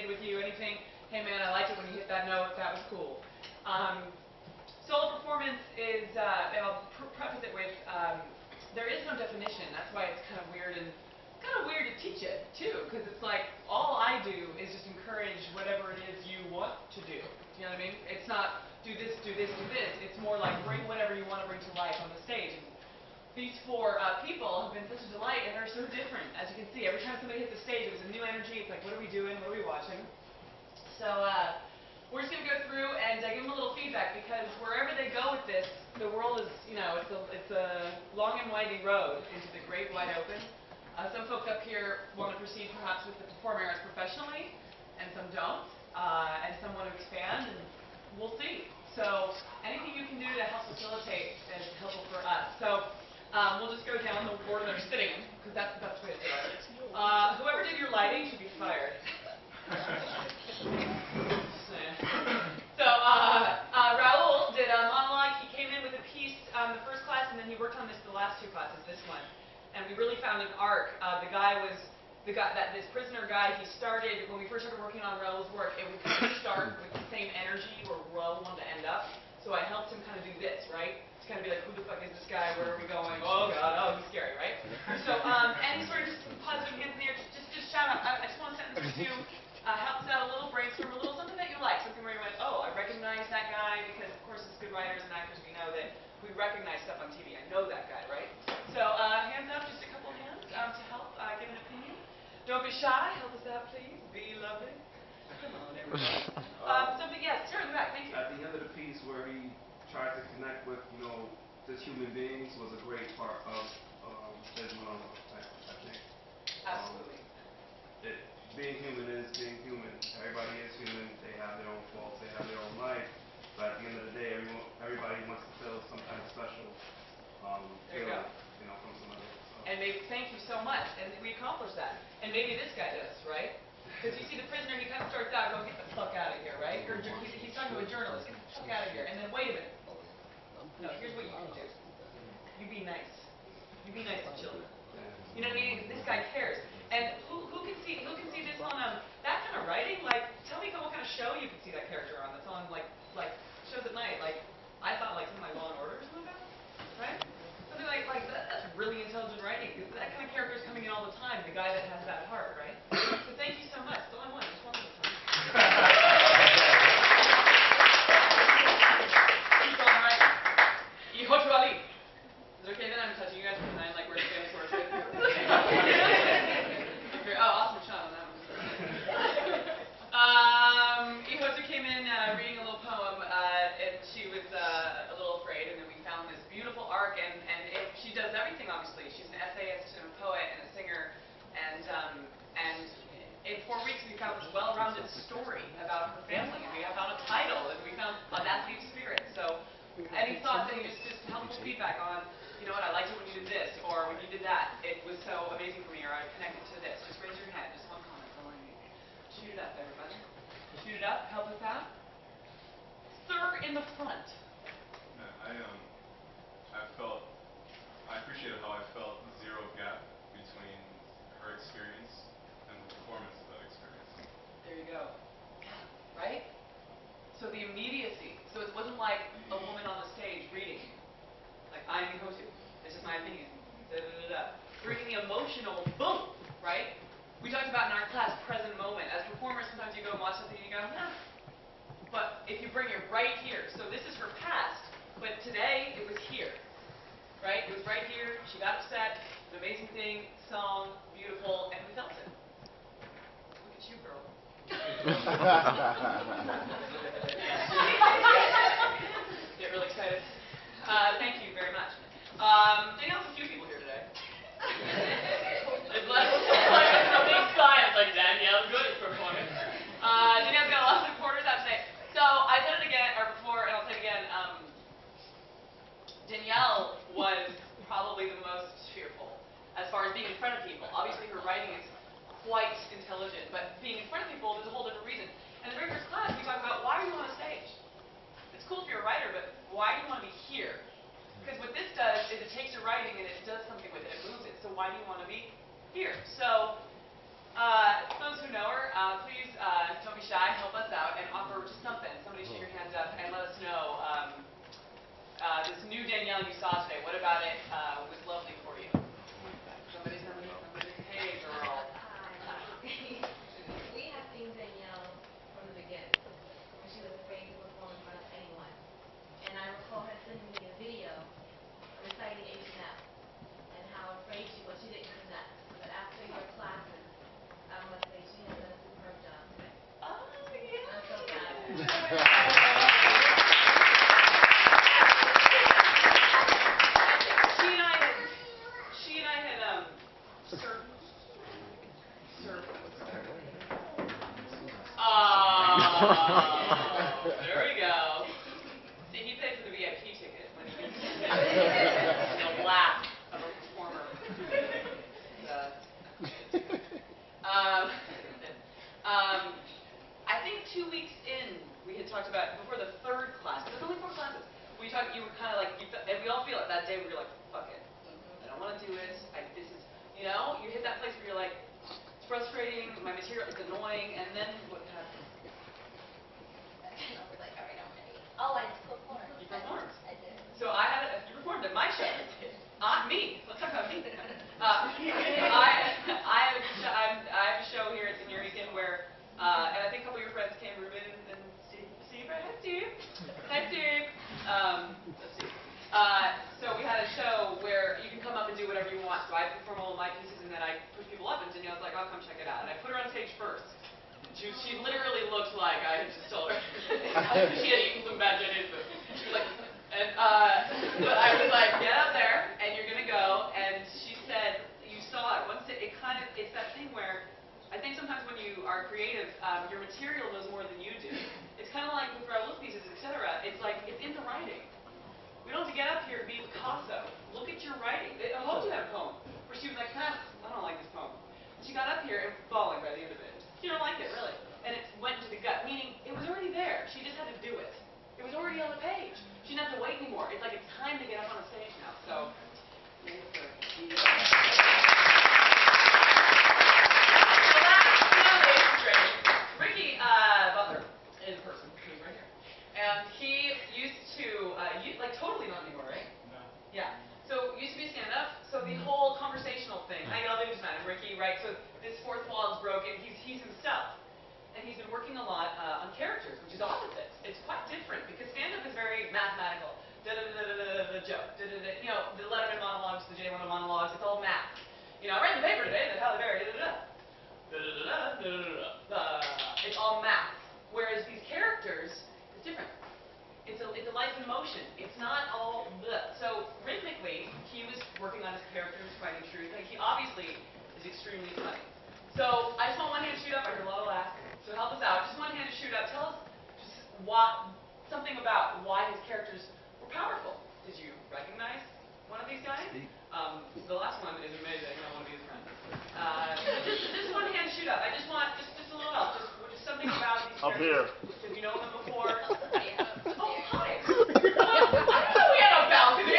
resonated with you, anything, hey man, I liked it when you hit that note, that was cool. Solo performance is, and I'll preface it with, there is no definition. That's why it's kind of weird and kind of weird to teach it too, because it's like all I do is just encourage whatever it is you want to do. You know what I mean? It's not do this, do this, do this. It's more like bring whatever you want to bring to life on the stage. And these four people have been such a delight and are so different. As you can see, every time somebody hits the stage, it was a new energy. It's like, what are we doing? What are we watching? So we're just going to go through and give them a little feedback, because wherever they go with this, the world is, you know, it's a long and winding road into the great wide open. Some folks up here want to proceed perhaps with the performing arts professionally, and some don't, and some want to expand, and we'll see. So anything you can do to help facilitate is helpful for us. So we'll just go down the order they're sitting in, because that's the best way to do it. Whoever did your lighting should be fired. So Raul did a monologue. He came in with a piece the first class, and then he worked on this the last two classes, this one. And we really found an arc. This prisoner guy, he started, when we first started working on Raul's work, it would kind of start with the same energy where Raul wanted to end up. So I helped him kind of do this, right? It's kind of be like, who the fuck is this guy? Where are we going? Oh God, oh, he's scary, right? So, and he sort of just positive hands in the air, just shout out. I just want a sentence or two. Help us out a little, brainstorm a little, something that you like, something where you went, oh, I recognize that guy, because of course as good writers and actors we know that we recognize stuff on TV. I know that guy, right? So hands up, just a couple of hands to help give an opinion. Don't be shy, help us out please, be lovely. Come on, everybody. Something, yes, sure, in the back, thank you. At the end of the piece where he tried to connect with, you know, just human beings was a great part of his monologue, I think. Absolutely. Being human is being human. Everybody is human. They have their own faults. They have their own life. But at the end of the day, everybody wants to feel some kind of special feeling, you know, from somebody. So. And maybe, thank you so much. And we accomplished that. And maybe this guy does, right? Because you see the prisoner, he kind of starts out going, get the fuck out of here, right? Or he's talking to a journalist, get the fuck out of here. And then wait a minute. No, here's what you can do. You be nice. You be nice to children. You know what I mean? This guy cares. And who can see this on that kind of writing? Like, tell me what kind of show you can see that character on. That's on like shows at night. Like, I thought like something like Law and Order or something like that, right? Something like that's really intelligent writing. That kind of character is coming in all the time. The guy that has that heart, right? So thank you so much. Still on one. Just one more time. Keep on writing. Yihotu Ali. Is it okay then? I'm touching you guys because I'm like we're famous sources. Oh, awesome shot on that one. Ihotu came in reading a little poem, and she was a little afraid, and then we found this beautiful arc, and she does everything, obviously. She's an essayist and a poet and a singer, and in 4 weeks we found this well-rounded story about her family, and we found a title, and we found Audacity of Spirit. So any thoughts, any just helpful feedback on, you know what, I liked it when you did this, or when you did that, it was so amazing for me, or I connected to this. Just raise your hand, just one comment, that's all I need. Shoot it up, everybody. Shoot it up, help us out. Sir in the front. I appreciated how I felt zero gap between her experience and the performance of that experience. There you go. Right? So the immediacy. So it wasn't like a woman on the stage reading. Like, I'm Yihotu. This is my opinion. Da, da, da, da. Bringing the emotional boom, right? We talked about in our class, present moment. As performers, sometimes you go and watch something and you go, nah. But if you bring it right here, so this is her past, but today it was here, right? It was right here. She got upset. An amazing thing, song, beautiful, and we felt it. Look at you, girl. Get really excited. Thank you very much. Danielle's a few people here today. It's like a big sign. It's like Danielle Goode performing. Danielle's got lots of supporters out today. So I said it again, or before, and I'll say it again. Danielle was probably the most fearful as far as being in front of people. Obviously, her writing is quite intelligent, but being in front of people is a whole different reason. And the very first class, we talked about Danielle, you saw today. What about it was lovely for you? Somebody's hey, girl. We have seen Danielle from the beginning, when she was afraid to perform in front of anyone. And I recall her sending me a video reciting H&M and how afraid she was. She didn't connect. But after your classes, I must say she has done a superb job today. Oh, yeah. I'm so glad. She and I had served. There we go. See, he pays for the VIP ticket when he gets the laugh of a performer. I think 2 weeks in, we had talked about before the third class. There's only 4 classes. We talked. You were kind of like, and we all feel it that day. We were like, fuck it. I don't want to do it. This is, you hit that place where you're like, it's frustrating. My material is annoying, and then what happened? I was like, all right, I'm ready. Oh, I performed. You performed. I did. So you performed at my show. Me. Let's talk about me. I have a show here at Nuyorican where, and I think a couple of your friends came, Ruben and Steve. Right? Hi, Steve. Hi, Steve. Let's see. So we had a show where you can come up and do whatever you want. So I perform all of my pieces, and then I push people up, and Danielle's like, I'll come check it out. And I put her on stage first. She literally looked like I had just told her. She had eaten some bad Chinese food. Like, but I was like, get up there, and you're going to go. And she said, you saw it. It's that thing where I think sometimes when you are creative, your material knows more than you do. It's kind of like with Raoul's pieces, etc. It's like, it's in the writing. We don't have to get up here and be Picasso. Look at your writing. I hope you had a poem where she was like, I don't like this poem. And she got up here and bawling by the end of it. She don't like it, really. And it went into the gut, meaning it was already there. She just had to do it. It was already on the page. She didn't have to wait anymore. It's like it's time to get up on a stage now. So, this is great. Ricky Butler is a person who's right here. And he used to, totally not anymore, right? No. Yeah. So, used to be stand-up. So, the whole conversational thing. I know there's man, Ricky, right? So, this fourth wall is broken. He's himself. And he's been working a lot on characters, which is opposite. It's quite different because stand-up is very mathematical. The joke. The Letterman monologues, the Jay Leno monologues, it's all math. I read in the paper today that Halle Berry, it's all math. Whereas these characters, it's different. It's a life in motion. It's not all bleh. So rhythmically, he was working on his characters, finding truth. Like he obviously is extremely funny. So I just want one hand to shoot up. I heard a lot of laughs. So help us out. Just one hand to shoot up. Tell us just something about why his characters were powerful. Did you recognize one of these guys? The last one is amazing. I want to be his friend. Just one hand to shoot up. I just want just a little help. Just something about these characters. Up here. Have you known them before? Oh, hi. I didn't know we had a balcony.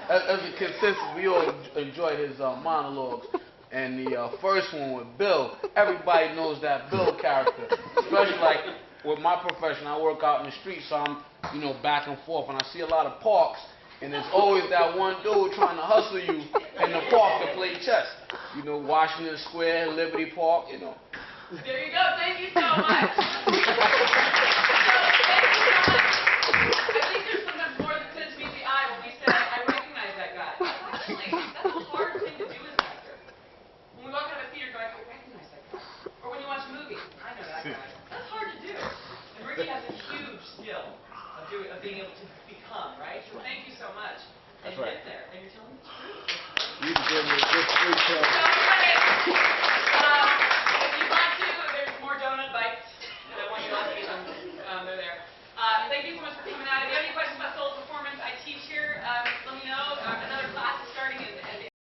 As a consensus, we all enjoyed his monologues. And the first one with Bill, everybody knows that Bill character. Especially like with my profession, I work out in the street, so I'm, back and forth. And I see a lot of parks, and there's always that one dude trying to hustle you in the park to play chess. Washington Square, Liberty Park, There you go. Thank you so much. Thank you so much. I think there's sometimes more than sense meets the eye when we say, I recognize that guy. Actually, that's a hard thing to do as an actor. When we walk out of a theater going, I recognize that guy. Or when you watch a movie, I know that guy. That's hard to do. And Ricky has a huge skill of being able to become, right? So thank you so much. And That's right. get there. And you're telling the truth. You did it. So, everybody,